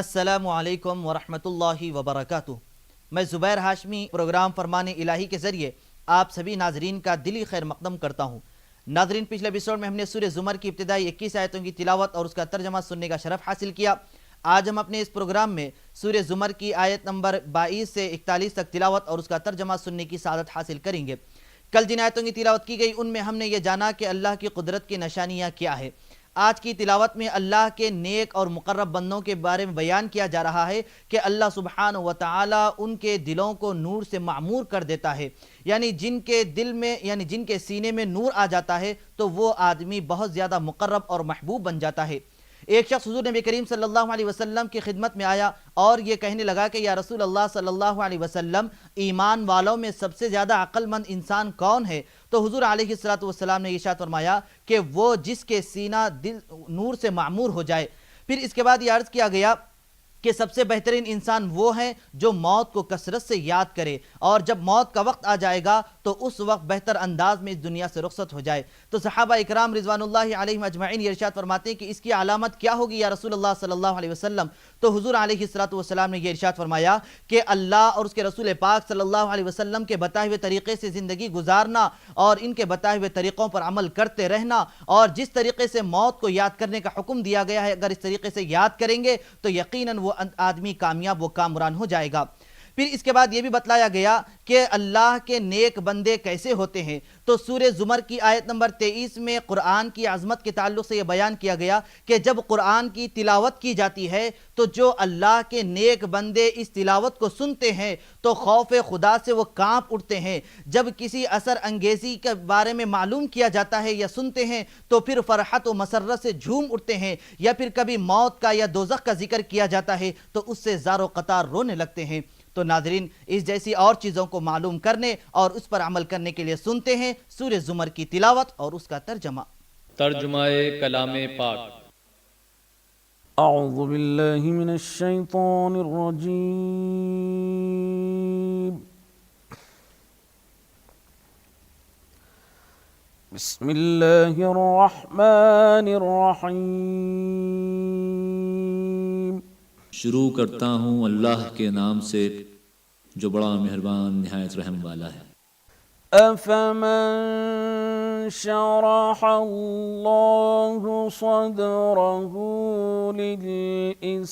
अस्सलामु अलैकुम वरहमतुल्लाहि वबरकातुह। मैं ज़ुबैर हाशमी प्रोग्राम फरमान इलाही के ज़रिए आप सभी नाजरीन का दिली खैर मकदम करता हूँ। नाजरीन, पिछले एपिसोड में हमने सूरह ज़ुमर की इब्तिदाई 21 आयतों की तिलावत और उसका तर्जमा सुनने का शरफ हासिल किया। आज हम अपने इस प्रोग्राम में सूरह ज़ुमर की आयत नंबर 22 से 41 तक तिलावत और उसका तर्जमा सुनने की सादत हासिल करेंगे। कल जिन आयतों की तिलावत की गई उनमें हमने ये जाना कि अल्लाह की कुदरत की निशानियाँ क्या है। आज की तिलावत में अल्लाह के नेक और मुकर्रब बंदों के बारे में बयान किया जा रहा है कि अल्लाह सुब्हानहू व तआला उनके दिलों को नूर से मामूर कर देता है, यानी जिनके दिल में यानी जिनके सीने में नूर आ जाता है तो वो आदमी बहुत ज़्यादा मुकर्रब और महबूब बन जाता है। एक शख्स हुज़ूर नबी करीम सल्लल्लाहु अलैहि वसल्लम की खिदमत में आया और ये कहने लगा कि या रसूल अल्लाह सल्लल्लाहु अलैहि वसल्लम, ईमान वालों में सबसे ज़्यादा अक्लमंद इंसान कौन है? तो हुज़ूर अलैहिस्सलातु वस्सलाम ने इरशाद फरमाया कि वो जिसके सीना दिल नूर से मामूर हो जाए। फिर इसके बाद ये अर्ज़ किया गया कि सबसे बेहतरीन इंसान वो है जो मौत को कसरत से याद करे और जब मौत का वक्त आ जाएगा तो उस वक्त बेहतर अंदाज में इस दुनिया से रुखसत हो जाए। तो सहाबा इकराम रिज़वानुल्लाहि अलैहिम अजमईन ये इरशाद फरमाते हैं कि इसकी अलामत क्या होगी या रसूलुल्लाह सल्लल्लाहु अलैहि वसल्लम? तो हुज़ूर अलैहिस्सलातु वस्सलाम ने ये इरशाद फरमाया कि अल्लाह और उसके रसूल पाक सल्लल्लाहु अलैहि वसल्लम के बताए हुए तरीक़े से ज़िंदगी गुजारना और इनके बताए हुए तरीक़ों पर अमल करते रहना, और जिस तरीके से मौत को याद करने का हुक्म दिया गया है अगर इस तरीके से याद करेंगे तो यकीनन वो आदमी कामयाब व कामरान हो जाएगा। फिर इसके बाद यह भी बतलाया गया कि अल्लाह के नेक बंदे कैसे होते हैं। तो सूरह ज़ुमर की आयत नंबर 23 में कुरान की आज़मत के ताल्लुक़ से यह बयान किया गया कि जब कुरान की तिलावत की जाती है तो जो अल्लाह के नेक बंदे इस तिलावत को सुनते हैं तो खौफ खुदा से वो कांप उठते हैं। जब किसी असर अंगेज़ी के बारे में मालूम किया जाता है या सुनते हैं तो फिर फ़रहत व मसर्रत से झूम उठते हैं, या फिर कभी मौत का या दोज़ख का जिक्र किया जाता है तो उससे ज़ारो क़तार रोने लगते हैं। तो नाज़रीन, इस जैसी और चीज़ों को मालूम करने और उस पर अमल करने के लिए सुनते हैं सूरह ज़ुमर की तिलावत और उसका तर्जमा। तर्जुमाए कलामे पाक। अऊज़ु बिल्लाहि मिनश शैतानिर रजीम। बिस्मिल्लाहिर रहमानिर रहीम। शुरू करता हूँ अल्लाह के नाम से जो बड़ा मेहरबान निहायत रहम वाला है। अफ़मन शरहल्लाहु सदरहु लिल-इस्लामि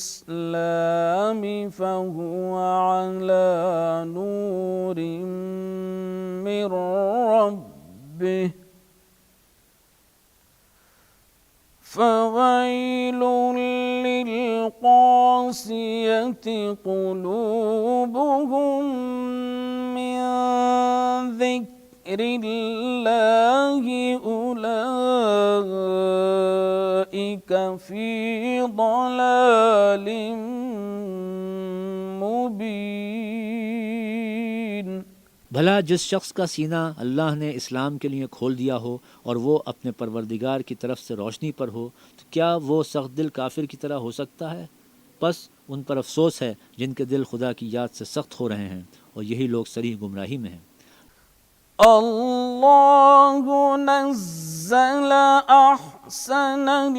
फहुवा अला नूरिम मिर रब्बिह फ़वैलुन लिल-क़ासियति क़ुलूबुहुम मिन ज़िक्रिल्लाहि उलाइका फ़ी ज़लालिम मुबीन। भला जिस शख्स का सीना अल्लाह ने इस्लाम के लिए खोल दिया हो और वो अपने परवरदिगार की तरफ से रोशनी पर हो, तो क्या वो सख्त दिल काफिर की तरह हो सकता है? बस उन पर अफसोस है जिनके दिल खुदा की याद से सख्त हो रहे हैं, और यही लोग सरीह गुमराही में हैं। अल्लाहु नज़्ज़ल अहसनल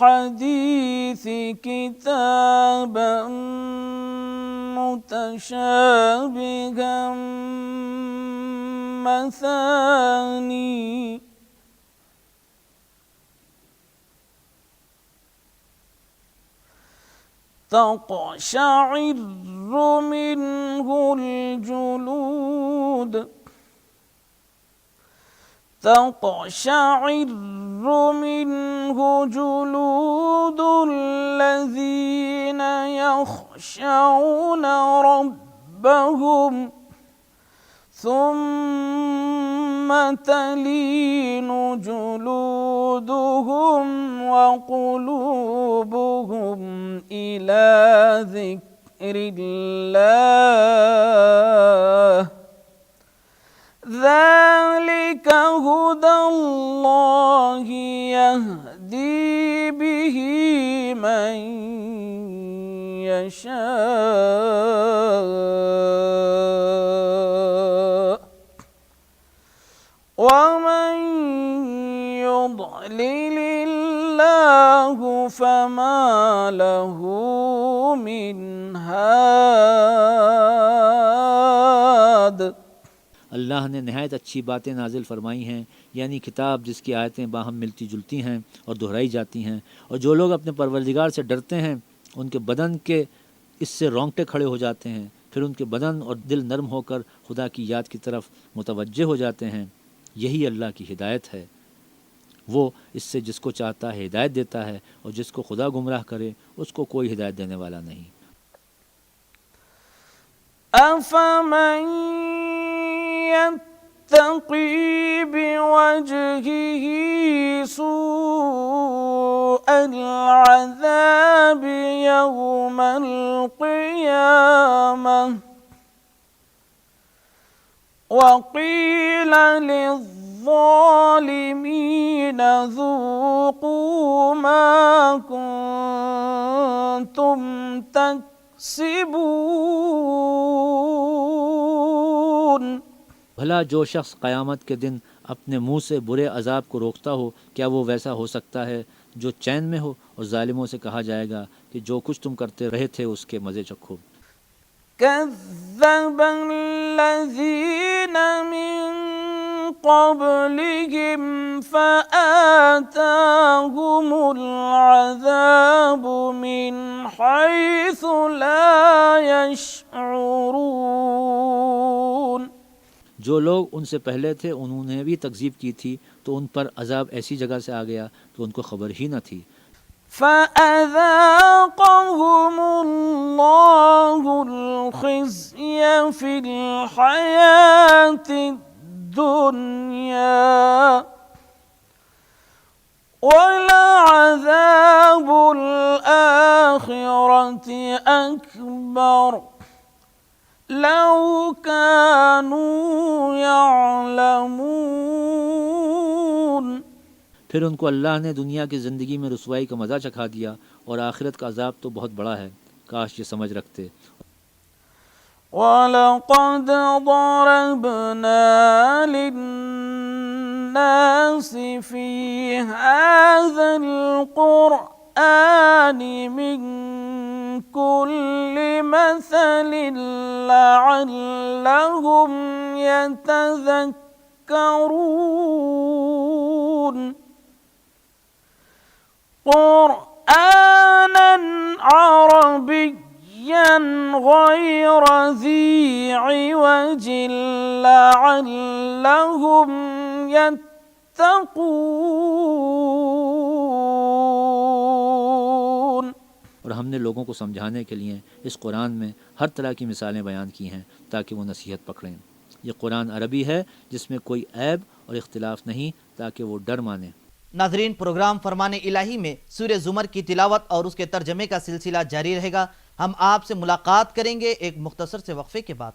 हदीसी किताबन मुतशाबिहन मसानी तक़शइर्रु मिन्हुल जुलूद तक़शइर्रु मिन्हु जुलूदुल्लज़ीन यख़शऊन रब्बहुम सुम्म तलीनु जुलूदुहुम व क़ुलूबुहुम इला ज़िक्रिल्लाह ज़ालिका हुदल्लाहि यहदी बिही मन यशा वमन युضलिलिल्लाहु फमा लहू मिन अल्लाह ने नहायत अच्छी बातें नाजिल फरमाई हैं, यानी किताब जिसकी आयतें बाहम मिलती जुलती हैं और दोहराई जाती हैं। और जो लोग अपने परवरदिगार से डरते हैं उनके बदन के इससे रोंगटे खड़े हो जाते हैं, फिर उनके बदन और दिल नरम होकर खुदा की याद की तरफ मुतवज्जे हो जाते हैं। यही अल्लाह की हिदायत है। वो इससे जिसको चाहता है हिदायत देता है, और जिसको खुदा गुमराह करे उसको कोई हिदायत देने वाला नहीं। अफ़मन यत्तक़ी बिवजहिही सूअल अज़ाबि यौमल क़ियामह वक़ील लिज़्ज़ालिमीन ज़ूक़ू मा कुन्तुम तक्सिबून। भला जो शख्स क़यामत के दिन अपने मुंह से बुरे अजाब को रोकता हो, क्या वो वैसा हो सकता है जो चैन में हो? और जालिमों से कहा जाएगा कि जो कुछ तुम करते रहे थे उसके मज़े चखो। कज़्ज़ब अल्लज़ीन मिन क़ब्लिहिम फ़आताहुमुल अज़ाबु मिन हैसु ला यशऊरून। जो लोग उनसे पहले थे उन्होंने भी तकज़ीब की थी, तो उन पर अजाब ऐसी जगह से आ गया कि उनको खबर ही न थी। फ़अज़ाक़हुमुल्लाहुल ख़िज़्य फ़िल हयातिद दुनिया वलअज़ाबुल आख़िरति अकबर लौ कानू यअलमून। फिर उनको अल्लाह ने दुनिया की ज़िंदगी में रुसवाई का मज़ा चखा दिया, और आखिरत का अजाब तो बहुत बड़ा है, काश ये समझ रखते। वलक़द ضربنا लिन्नास फ़ी हाज़ल क़ुरआन मिन कुल्लि मसलिन लअल्लहुम यतज़क्करून। क़ुरआनन अरबिय्यन गैर ज़ी इवजिन लअल्लहुम यत्तक़ून। और हमने लोगों को समझाने के लिए इस कुरान में हर तरह की मिसालें बयान की हैं ताकि वो नसीहत पकड़ें। ये कुरान अरबी है जिसमें कोई ऐब और इख्तिलाफ नहीं, ताकि वो डर माने। नाजरीन, प्रोग्राम फरमान इलाही में सूरह ज़ुमर की तिलावत और उसके तर्जमे का सिलसिला जारी रहेगा। हम आपसे मुलाकात करेंगे एक मुख्तसर से वक्फे के बाद।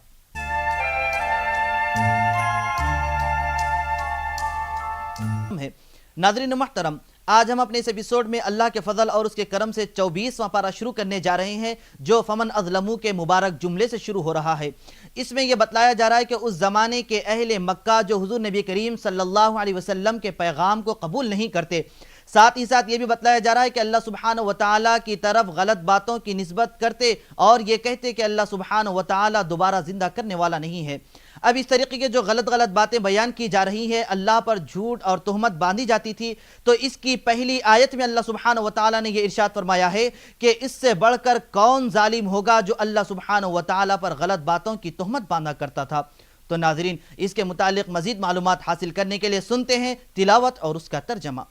नाजरीन मुहतरम, आज हम अपने इस एपिसोड में अल्लाह के फजल और उसके करम से 24वां पारा शुरू करने जा रहे हैं, जो फमन अज़लमू के मुबारक जुमले से शुरू हो रहा है। इसमें यह बतलाया जा रहा है कि उस ज़माने के अहले मक्का जो हुज़ूर नबी करीम सल्लल्लाहु अलैहि वसल्लम के पैगाम को कबूल नहीं करते, साथ ही साथ ये भी बतलाया जा रहा है कि अल्लाह सुब्हानहू व तआला की तरफ गलत बातों की निस्बत करते और ये कहते कि अल्लाह सुब्हानहू व तआला दोबारा जिंदा करने वाला नहीं है। अब इस तरीके की जो गलत गलत बातें बयान की जा रही है, अल्लाह पर झूठ और तोहमत बांधी जाती थी, तो इसकी पहली आयत में अल्लाह सुब्हानहू व तआला ने यह इरशाद फरमाया है कि इससे बढ़कर कौन जालिम होगा जो अल्लाह सुब्हानहू व तआला पर गलत बातों की तोहमत बांधा करता था। तो नाजरीन, इसके मुतालिक मजीद मालूमात हासिल करने के लिए सुनते हैं तिलावत और उसका तर्जमा।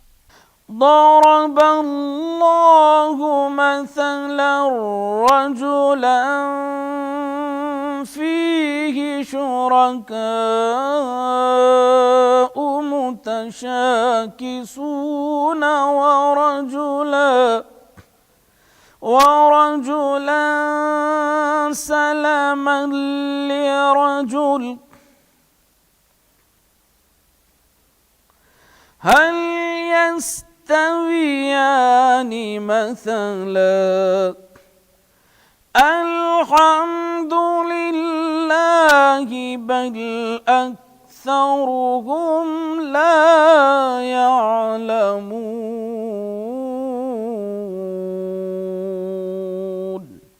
ضرب الله مثلا رجلا فيه شركاء متشاكسون ورجلا سلما لرجل هل يستويان مثلا الحمد لله بل أكثرهم لا يعلمون।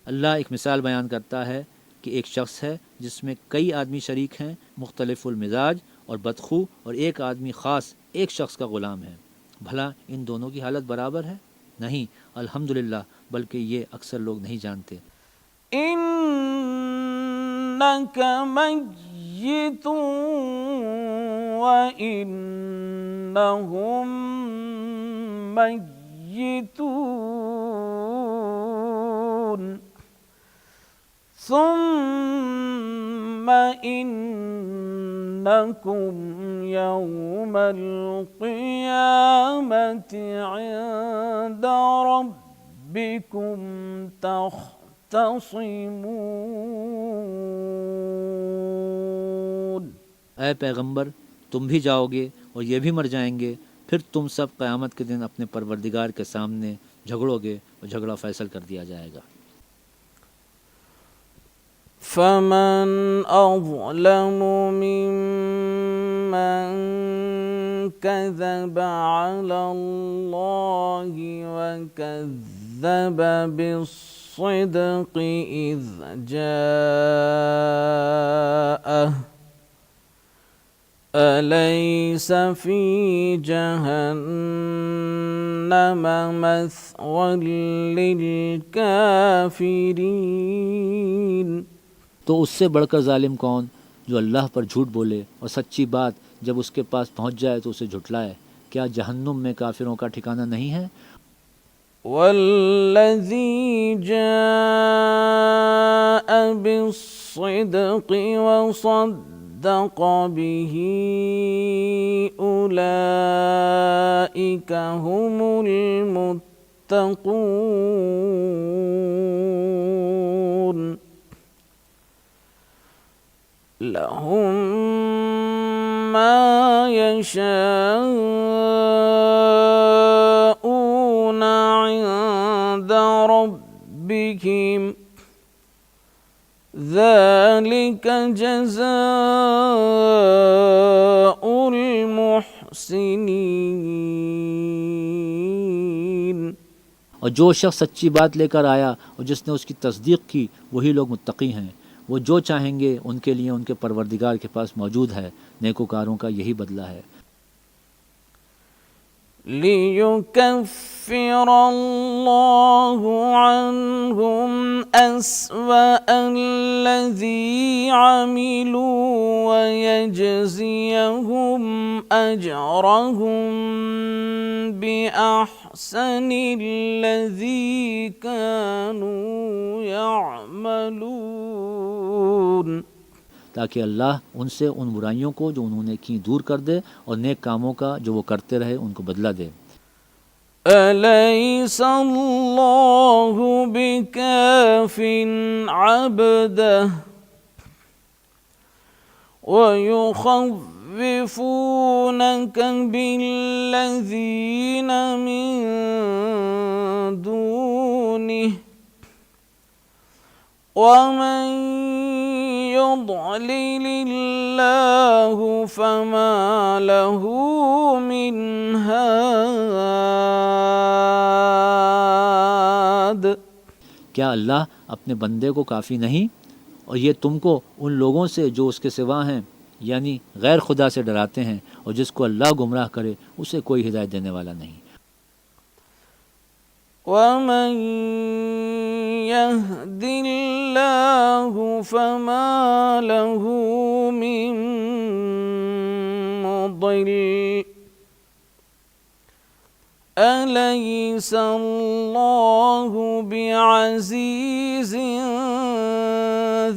अल्लाह एक मिसाल बयान करता है कि एक शख्स है जिसमें कई आदमी शरीक हैं, मुख्तलिफुल मिजाज और बदखू, और एक आदमी ख़ास एक शख्स का ग़ुलाम है। भला इन दोनों की हालत बराबर है? नहीं, अल्हम्दुलिल्लाह, बल्कि ये अक्सर लोग नहीं जानते। إنك ميت وإنهم ميتون ثم إنكم يوم القيامة عند ربكم تختصمون। ऐ पैगंबर, तुम भी जाओगे और ये भी मर जाएंगे, फिर तुम सब क़यामत के दिन अपने परवरदिगार के सामने झगड़ोगे और झगड़ा फैसल कर दिया जाएगा। فمن أظلم ممن كذب على الله وكذب بالصدق إذ جاءه أليس في جهنم مثوى للكافرين। तो उससे बढ़कर जालिम कौन, जो अल्लाह पर झूठ बोले और सच्ची बात जब उसके पास पहुंच जाए तो उसे झुटलाए। क्या जहन्नुम में काफिरों का ठिकाना नहीं है? वल्लज़ी जाअ बिस्सिद्क़ि वसद्दक़ बिही उलाइका हुमुल मुत्तक़ून। लहुम मा यशाऊन इंद रब्बिहिम ज़ालिक जज़ाउल मुहसिनीन। और जो शख्स सच्ची बात लेकर आया और जिसने उसकी तस्दीक की, वही लोग मुत्तकी हैं। वो जो चाहेंगे उनके लिए उनके परवरदिगार के पास मौजूद है। नेकोकारों का यही बदला है। लियुकफ्फिर अल्लाहु अन्हुम अस्वअल्लज़ी अमिलू वयजज़ियहुम अजरहुम बिअहसनिल्लज़ी कानू यअमलून। ताकि अल्लाह उनसे उन बुराइयों को जो उन्होंने की दूर कर दे और नेक कामों का जो वो करते रहे उनको बदला दे। अलैहिस्सल्लाहु बिकाफिन अब्दह वयुखव्विफूनक बिल्लज़ीन मिन दूनिह वमन युद्लिलिल्लाहु फमा लहू मिन हाद। क्या अल्लाह अपने बंदे को काफ़ी नहीं, और ये तुमको उन लोगों से जो उसके सिवा हैं यानी गैर खुदा से डराते हैं, और जिसको अल्लाह गुमराह करे उसे कोई हिदायत देने वाला नहीं। वमन यहदिल्लाहु फमा लहू मिन मुदिल अलैहिस्सल्लाहु बिअज़ीज़िन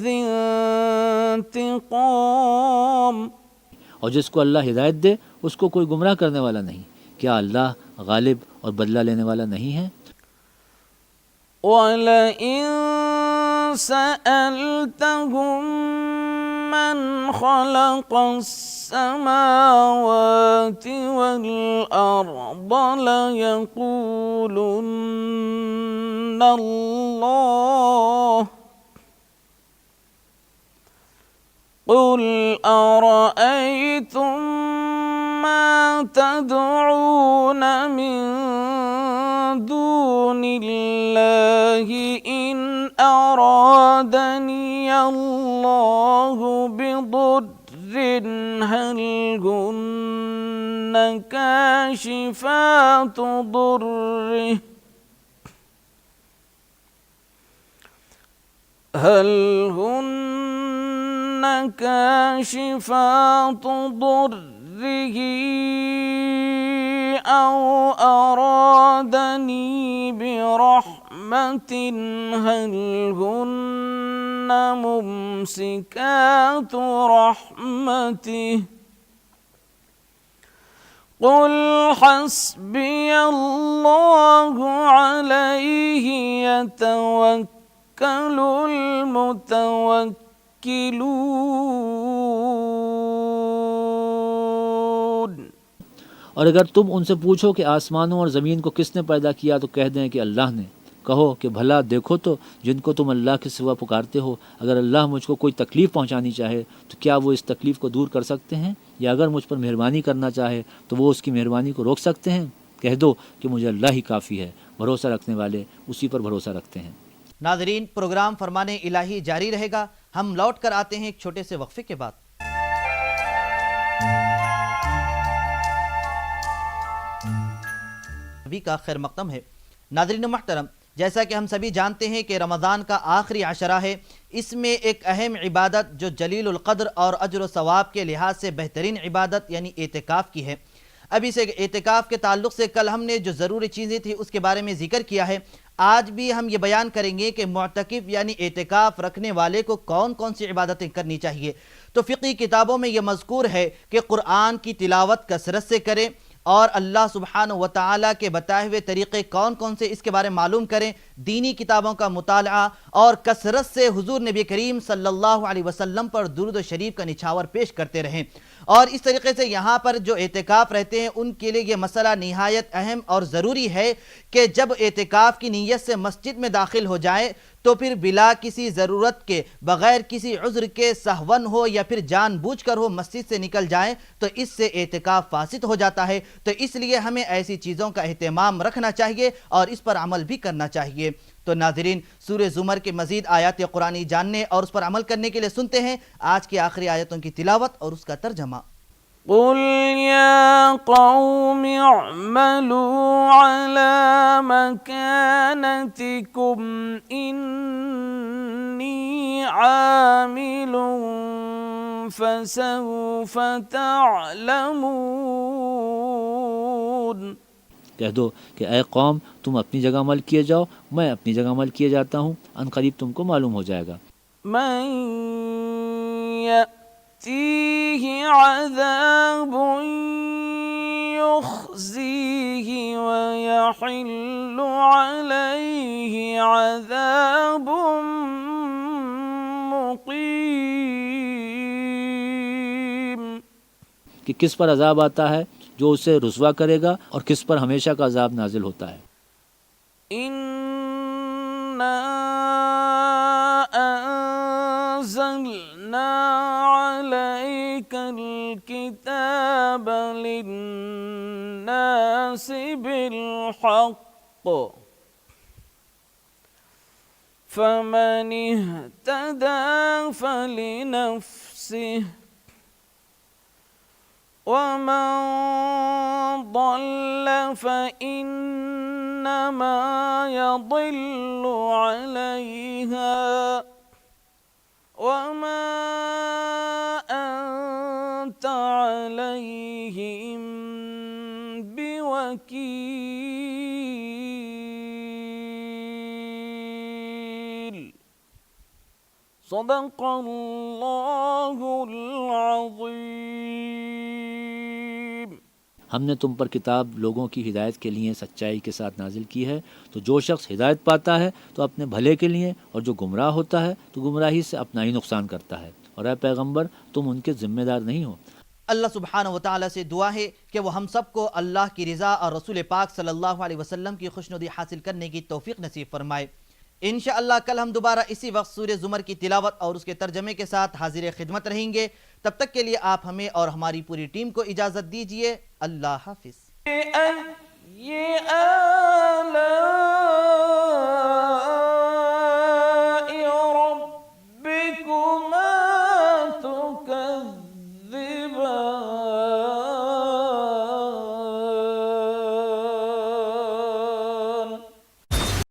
ज़ी इंतिक़ाम। और जिसको अल्लाह हिदायत दे उसको कोई गुमराह करने वाला नहीं। क्या अल्लाह गालिब और बदला लेने वाला नहीं है? वलइन सअल्तहुम मन खलक़स्समावाति वल अर्द लयक़ूलुन्न अल्लाह क़ुल अरअयतुम मा तदऊन मिन दूनिल्लाहि इन अरादनी كاشفات ضره هل هن كاشفات ضره أو أرادني برحمة هل هن ممسكات رحمته قل حسبي الله عليه يتوكل المتوكلون। और अगर तुम उनसे पूछो कि आसमानों और ज़मीन को किसने पैदा किया तो कह दें कि अल्लाह ने। कहो कि भला देखो तो जिनको तुम अल्लाह के सिवा पुकारते हो, अगर अल्लाह मुझको कोई तकलीफ़ पहुंचानी चाहे तो क्या वो इस तकलीफ़ को दूर कर सकते हैं, या अगर मुझ पर मेहरबानी करना चाहे तो वो उसकी मेहरबानी को रोक सकते हैं। कह दो कि मुझे अल्लाह ही काफ़ी है, भरोसा रखने वाले उसी पर भरोसा रखते हैं। नाज़रीन, प्रोग्राम फरमाने इलाही जारी रहेगा। हम लौट कर आते हैं एक छोटे से वक्फे के बाद। सभी का खैर मक़दम है। नाज़रीन मुहतरम, जैसा कि हम सभी जानते हैं कि रमज़ान का आखिरी अशरा है। इसमें एक अहम इबादत जो जलीलुल क़द्र और अज्र व सवाब के लिहाज से बेहतरीन इबादत यानी एतिकाफ़ की है। अब इस एतिकाफ़ के ताल्लुक़ से कल हमने जो ज़रूरी चीज़ें थी उसके बारे में ज़िक्र किया है। आज भी हम ये बयान करेंगे कि मुअतकिफ़ यानी एतिकाफ़ रखने वाले को कौन कौन सी इबादतें करनी चाहिए। तो फ़िक़ी किताबों में यह मज़कूर है कि क़ुरआन की तिलावत कसरत से करें और अल्लाह सुब्हानहु व तआला के बताए हुए तरीक़े कौन कौन से इसके बारे में मालूम करें। दीनी किताबों का मुताला और कसरत से हुज़ूर नबी करीम सल्लल्लाहु अलैहि वसल्लम पर दुरूद शरीफ का निछावर पेश करते रहें। और इस तरीके से यहाँ पर जो एतिकाफ़ रहते हैं उनके लिए ये मसला निहायत अहम और ज़रूरी है कि जब एतिकाफ़ की नीयत से मस्जिद में दाखिल हो जाए तो फिर बिला किसी ज़रूरत के, बग़ैर किसी उज़्र के, सहवन हो या फिर जानबूझकर हो, मस्जिद से निकल जाए तो इससे एतिकाफ़ फासिद हो जाता है। तो इसलिए हमें ऐसी चीज़ों का एहतमाम रखना चाहिए और इस पर अमल भी करना चाहिए। तो नाज़रीन, सूरह ज़ुमर के मज़ीद आयत कुरानी जानने और उस पर अमल करने के लिए सुनते हैं आज की आखिरी आयतों की तिलावत और उसका तर्जमा। قل يا قوم اعملوا على مكانتكم إني عامل فسوف تعلمون। कह दो कि ऐ कौम, तुम अपनी जगह अमल किए जाओ, मैं अपनी जगह अमल किए जाता हूँ, अनकरीब तुमको मालूम हो जाएगा। من يأتيه عذاب يخزيه ويحل عليه عذاب मुक़ीम। कि किस पर अजाब आता है जो उसे रुसवा करेगा और किस पर हमेशा का अजाब नाजिल होता है। इन्ना अंज़लना अलैकल किताब लिन्नासि बिलहक़्क़ फमन इहतदा फलिनफ्सिह वमन ضل فإنما يضل عليها وما أنت عليهم بوكيل صدق الله العظيم। हमने तुम पर किताब लोगों की हिदायत के लिए सच्चाई के साथ नाजिल की है, तो जो शख्स हिदायत पाता है तो अपने भले के लिए, और जो गुमराह होता है तो गुमराही से अपना ही नुकसान करता है। और ऐ पैगंबर, तुम उनके जिम्मेदार नहीं हो। अल्लाह सुब्हानहु व तआला से दुआ है कि वो हम सबको अल्लाह की रज़ा और रसूल पाक सल्लल्लाहु अलैहि वसल्लम की खुशनुदी हासिल करने की तौफीक नसीब फरमाए। इंशाअल्लाह कल हम दोबारा इसी वक्त सूरह ज़ुमर की तिलावत और उसके तर्जमे के साथ हाजिर खिदमत रहेंगे। तब तक के लिए आप हमें और हमारी पूरी टीम को इजाज़त दीजिए। अल्लाह हाफिज़।